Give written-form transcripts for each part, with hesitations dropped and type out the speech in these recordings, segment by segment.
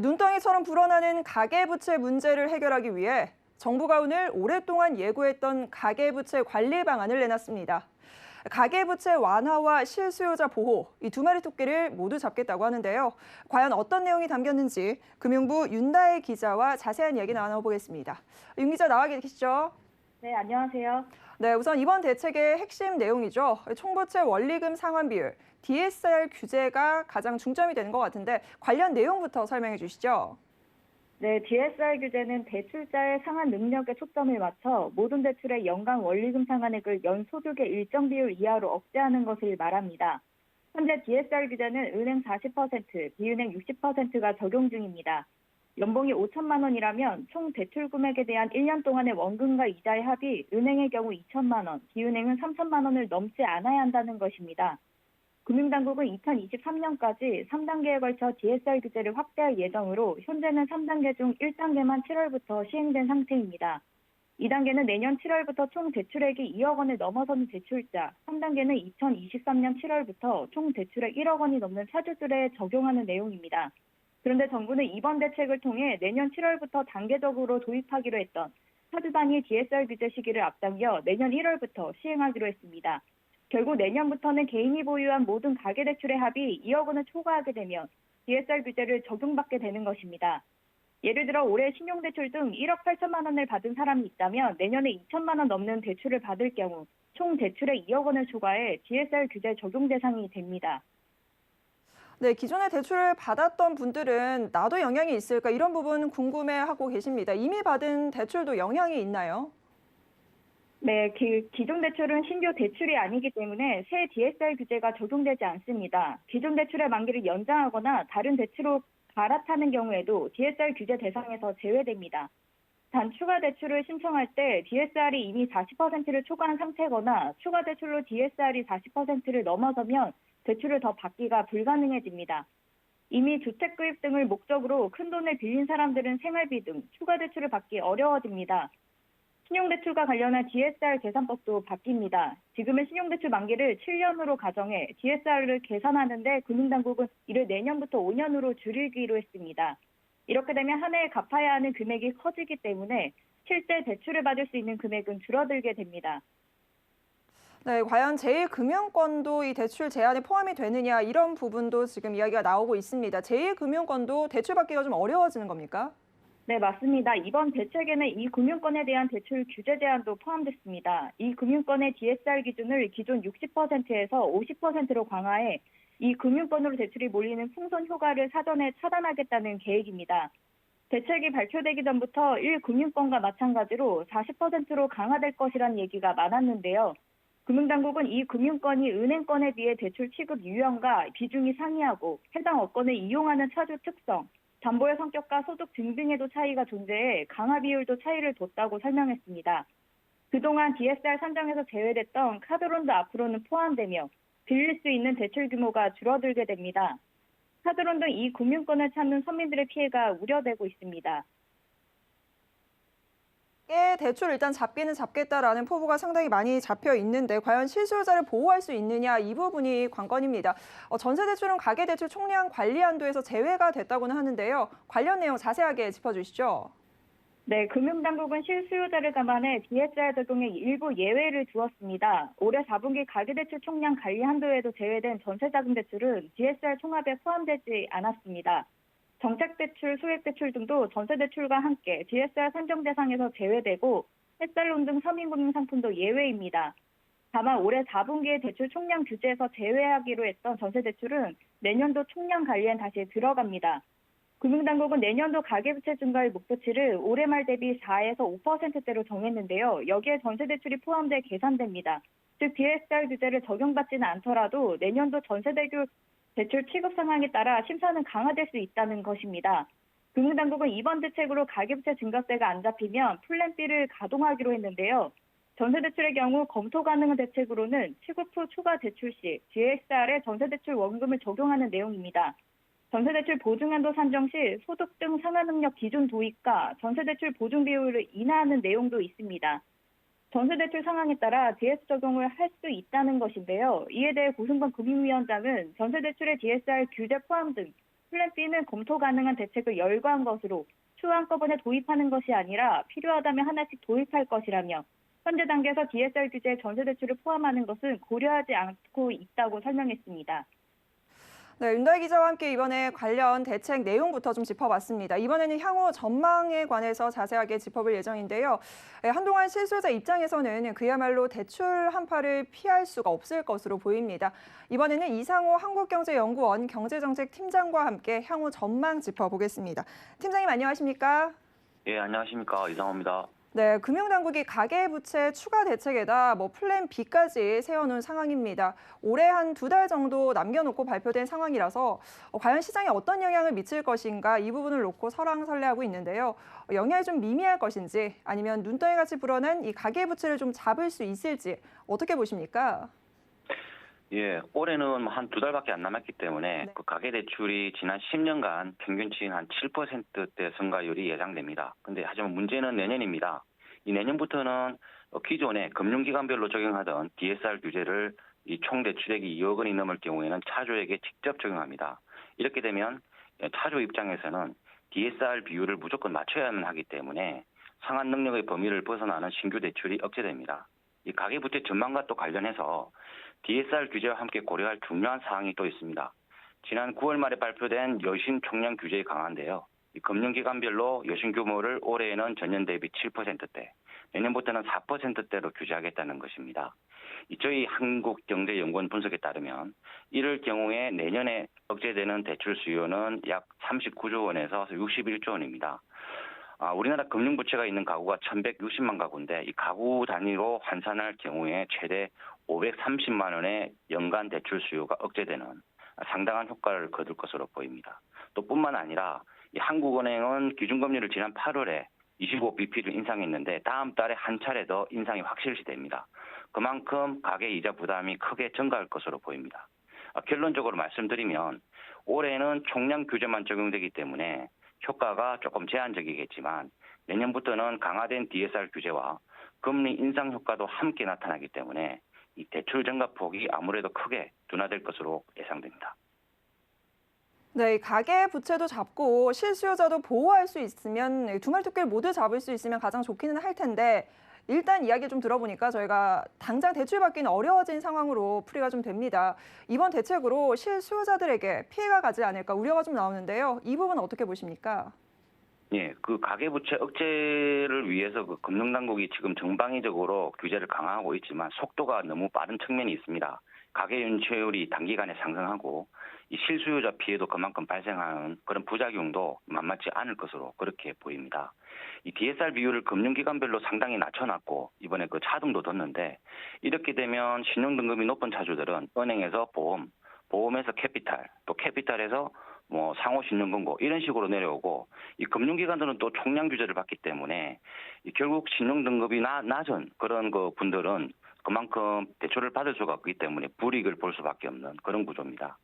눈덩이처럼 불어나는 가계부채 문제를 해결하기 위해 정부가 오늘 오랫동안 예고했던 가계부채 관리 방안을 내놨습니다. 가계부채 완화와 실수요자 보호, 이 두 마리 토끼를 모두 잡겠다고 하는데요. 과연 어떤 내용이 담겼는지 금융부 윤다혜 기자와 자세한 이야기 나눠보겠습니다. 윤 기자 나와 계시죠? 네, 안녕하세요. 네, 우선 이번 대책의 핵심 내용이죠. 총부채 원리금 상환 비율, DSR 규제가 가장 중점이 되는 것 같은데 관련 내용부터 설명해 주시죠. 네, DSR 규제는 대출자의 상환 능력에 초점을 맞춰 모든 대출의 연간 원리금 상환액을 연소득의 일정 비율 이하로 억제하는 것을 말합니다. 현재 DSR 규제는 은행 40%, 비은행 60%가 적용 중입니다. 연봉이 5천만 원이라면 총 대출 금액에 대한 1년 동안의 원금과 이자의 합이 은행의 경우 2천만 원, 비은행은 3천만 원을 넘지 않아야 한다는 것입니다. 금융당국은 2023년까지 3단계에 걸쳐 DSR 규제를 확대할 예정으로 현재는 3단계 중 1단계만 7월부터 시행된 상태입니다. 2단계는 내년 7월부터 총 대출액이 2억 원을 넘어서는 대출자, 3단계는 2023년 7월부터 총 대출액 1억 원이 넘는 차주들에 적용하는 내용입니다. 그런데 정부는 이번 대책을 통해 내년 7월부터 단계적으로 도입하기로 했던 차주 단위 DSR 규제 시기를 앞당겨 내년 1월부터 시행하기로 했습니다. 결국 내년부터는 개인이 보유한 모든 가계대출의 합이 2억 원을 초과하게 되면 DSR 규제를 적용받게 되는 것입니다. 예를 들어 올해 신용대출 등 1억 8천만 원을 받은 사람이 있다면 내년에 2천만 원 넘는 대출을 받을 경우 총 대출의 2억 원을 초과해 DSR 규제 적용 대상이 됩니다. 네, 기존에 대출을 받았던 분들은 나도 영향이 있을까 이런 부분 궁금해하고 계십니다. 이미 받은 대출도 영향이 있나요? 네, 기존 대출은 신규 대출이 아니기 때문에 새 DSR 규제가 적용되지 않습니다. 기존 대출의 만기를 연장하거나 다른 대출로 갈아타는 경우에도 DSR 규제 대상에서 제외됩니다. 단 추가 대출을 신청할 때 DSR이 이미 40%를 초과한 상태거나 추가 대출로 DSR이 40%를 넘어서면 대출을 더 받기가 불가능해집니다. 이미 주택 구입 등을 목적으로 큰돈을 빌린 사람들은 생활비 등 추가 대출을 받기 어려워집니다. 신용대출과 관련한 DSR 계산법도 바뀝니다. 지금은 신용대출 만기를 7년으로 가정해 DSR을 계산하는데 금융당국은 이를 내년부터 5년으로 줄이기로 했습니다. 이렇게 되면 한 해에 갚아야 하는 금액이 커지기 때문에 실제 대출을 받을 수 있는 금액은 줄어들게 됩니다. 네, 과연 제1금융권도 이 대출 제한에 포함이 되느냐 이런 부분도 지금 이야기가 나오고 있습니다. 제1금융권도 대출 받기가 좀 어려워지는 겁니까? 네, 맞습니다. 이번 대책에는 이 금융권에 대한 대출 규제 제한도 포함됐습니다. 이 금융권의 DSR 기준을 기존 60%에서 50%로 강화해 이 금융권으로 대출이 몰리는 풍선 효과를 사전에 차단하겠다는 계획입니다. 대책이 발표되기 전부터 1금융권과 마찬가지로 40%로 강화될 것이라는 얘기가 많았는데요. 금융당국은 이 금융권이 은행권에 비해 대출 취급 유형과 비중이 상이하고 해당 업권을 이용하는 차주 특성, 담보의 성격과 소득 등등에도 차이가 존재해 강화 비율도 차이를 뒀다고 설명했습니다. 그동안 DSR 산정에서 제외됐던 카드론도 앞으로는 포함되며 빌릴 수 있는 대출 규모가 줄어들게 됩니다. 카드론 등 이 금융권을 찾는 서민들의 피해가 우려되고 있습니다. 대출을 일단 잡기는 잡겠다라는 포부가 상당히 많이 잡혀 있는데 과연 실수요자를 보호할 수 있느냐 이 부분이 관건입니다. 전세대출은 가계대출 총량 관리 한도에서 제외가 됐다고는 하는데요. 관련 내용 자세하게 짚어주시죠. 네, 금융당국은 실수요자를 감안해 DSR 적용에 일부 예외를 두었습니다. 올해 4분기 가계대출 총량 관리 한도에도 제외된 전세자금 대출은 DSR 총합에 포함되지 않았습니다. 정책대출, 소액대출 등도 전세대출과 함께 DSR 산정 대상에서 제외되고 햇살론 등 서민금융 상품도 예외입니다. 다만 올해 4분기의 대출 총량 규제에서 제외하기로 했던 전세대출은 내년도 총량 관리엔 다시 들어갑니다. 금융당국은 내년도 가계부채 증가의 목표치를 올해 말 대비 4에서 5%대로 정했는데요. 여기에 전세대출이 포함돼 계산됩니다. 즉 DSR 규제를 적용받지는 않더라도 내년도 대출 취급 상황에 따라 심사는 강화될 수 있다는 것입니다. 금융당국은 이번 대책으로 가계부채 증가세가 안 잡히면 플랜 B를 가동하기로 했는데요. 전세대출의 경우 검토 가능한 대책으로는 취급 후 추가 대출 시 DSR에 전세대출 원금을 적용하는 내용입니다. 전세대출 보증한도 산정 시 소득 등 상환능력 기준 도입과 전세대출 보증 비율을 인하하는 내용도 있습니다. 전세대출 상황에 따라 DS 적용을 할 수 있다는 것인데요. 이에 대해 고승범 금융위원장은 전세대출의 DSR 규제 포함 등 플랜 B는 검토 가능한 대책을 열거한 것으로 추후 한꺼번에 도입하는 것이 아니라 필요하다면 하나씩 도입할 것이라며 현재 단계에서 DSR 규제에 전세대출을 포함하는 것은 고려하지 않고 있다고 설명했습니다. 네, 윤다희 기자와 함께 이번에 관련 대책 내용부터 좀 짚어봤습니다. 이번에는 향후 전망에 관해서 자세하게 짚어볼 예정인데요. 한동안 실수요자 입장에서는 그야말로 대출 한파를 피할 수가 없을 것으로 보입니다. 이번에는 이상호 한국경제연구원 경제정책팀장과 함께 향후 전망 짚어보겠습니다. 팀장님 안녕하십니까? 예, 안녕하십니까. 이상호입니다. 네, 금융당국이 가계부채 추가 대책에다 플랜 B까지 세워놓은 상황입니다. 올해 한 2달 정도 남겨놓고 발표된 상황이라서 과연 시장에 어떤 영향을 미칠 것인가 이 부분을 놓고 설왕설래하고 있는데요. 영향이 좀 미미할 것인지 아니면 눈덩이같이 불어난 이 가계부채를 좀 잡을 수 있을지 어떻게 보십니까? 예, 올해는 한 2달밖에 안 남았기 때문에 네. 그 가계대출이 지난 10년간 평균치 한 7%대 증가율이 예상됩니다. 근데 하지만 문제는 내년입니다. 이 내년부터는 기존에 금융기관별로 적용하던 DSR 규제를 이 총 대출액이 2억 원이 넘을 경우에는 차주에게 직접 적용합니다. 이렇게 되면 차주 입장에서는 DSR 비율을 무조건 맞춰야만 하기 때문에 상환 능력의 범위를 벗어나는 신규 대출이 억제됩니다. 이 가계부채 전망과 또 관련해서 DSR 규제와 함께 고려할 중요한 사항이 또 있습니다. 지난 9월 말에 발표된 여신 총량 규제의 강화인데요. 이 금융기관별로 여신 규모를 올해에는 전년 대비 7%대, 내년부터는 4%대로 규제하겠다는 것입니다. 저희 한국경제연구원 분석에 따르면 이럴 경우에 내년에 억제되는 대출 수요는 약 39조 원에서 61조 원입니다. 우리나라 금융부채가 있는 가구가 1,160만 가구인데 이 가구 단위로 환산할 경우에 최대 530만 원의 연간 대출 수요가 억제되는 상당한 효과를 거둘 것으로 보입니다. 또 뿐만 아니라 이 한국은행은 기준금리를 지난 8월에 25bp를 인상했는데 다음 달에 한 차례 더 인상이 확실시됩니다. 그만큼 가계 이자 부담이 크게 증가할 것으로 보입니다. 결론적으로 말씀드리면 올해는 총량 규제만 적용되기 때문에 효과가 조금 제한적이겠지만 내년부터는 강화된 DSR 규제와 금리 인상 효과도 함께 나타나기 때문에 이 대출 증가폭이 아무래도 크게 둔화될 것으로 예상됩니다. 네, 가계 부채도 잡고 실수요자도 보호할 수 있으면 두말토끼를 모두 잡을 수 있으면 가장 좋기는 할 텐데 일단 이야기 좀 들어보니까 저희가 당장 대출 받기는 어려워진 상황으로 풀이가 좀 됩니다. 이번 대책으로 실수요자들에게 피해가 가지 않을까 우려가 좀 나오는데요. 이 부분 어떻게 보십니까? 예, 그 가계부채 억제를 위해서 그 금융당국이 지금 전방위적으로 규제를 강화하고 있지만 속도가 너무 빠른 측면이 있습니다. 가계 연체율이 단기간에 상승하고 이 실수요자 피해도 그만큼 발생하는 그런 부작용도 만만치 않을 것으로 그렇게 보입니다. 이 DSR 비율을 금융기관별로 상당히 낮춰놨고 이번에 그 차등도 뒀는데 이렇게 되면 신용등급이 높은 차주들은 은행에서 보험에서 캐피탈, 또 캐피탈에서 상호신용금고 이런 식으로 내려오고 이 금융기관들은 또 총량 규제를 받기 때문에 결국 신용등급이 낮은 그런 그 분들은 그만큼 대출을 받을 수가 없기 때문에 불이익을 볼 수밖에 없는 그런 구조입니다.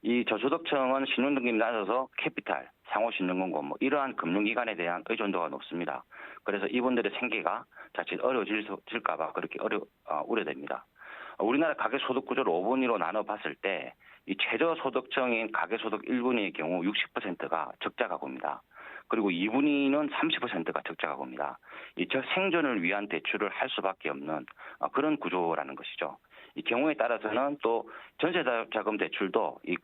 이 저소득층은 신용등급이 낮아서 캐피탈, 상호신용금고 이러한 금융기관에 대한 의존도가 높습니다. 그래서 이분들의 생계가 자칫 어려워질까 봐 그렇게 우려됩니다. 우리나라 가계소득 구조를 5분위로 나눠봤을 때 이 최저소득층인 가계소득 1분위의 경우 60%가 적자 가구입니다. 그리고 2분위는 30%가 적자 가구입니다. 이 생존을 위한 대출을 할 수밖에 없는 그런 구조라는 것이죠. 이 경우에 따라서는 또 전세자금 대출도 이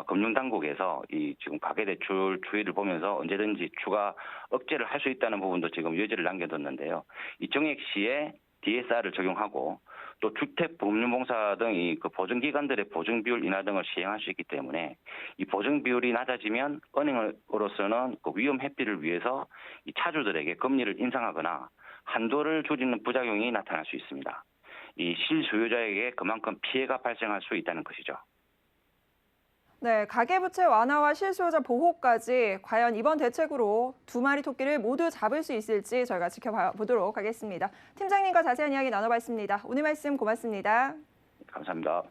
금융당국에서 이 지금 가계대출 추이를 보면서 언제든지 추가 억제를 할 수 있다는 부분도 지금 여지를 남겨뒀는데요. 이 정액 시에 DSR을 적용하고 또 주택보험공사 등 이 보증기관들의 보증비율 인하 등을 시행할 수 있기 때문에 이 보증비율이 낮아지면 은행으로서는 그 위험 회피를 위해서 이 차주들에게 금리를 인상하거나 한도를 줄이는 부작용이 나타날 수 있습니다. 이 실수요자에게 그만큼 피해가 발생할 수 있다는 것이죠. 네, 가계부채 완화와 실수요자 보호까지 과연 이번 대책으로 두 마리 토끼를 모두 잡을 수 있을지 저희가 지켜보도록 하겠습니다. 팀장님과 자세한 이야기 나눠봤습니다. 오늘 말씀 고맙습니다. 감사합니다.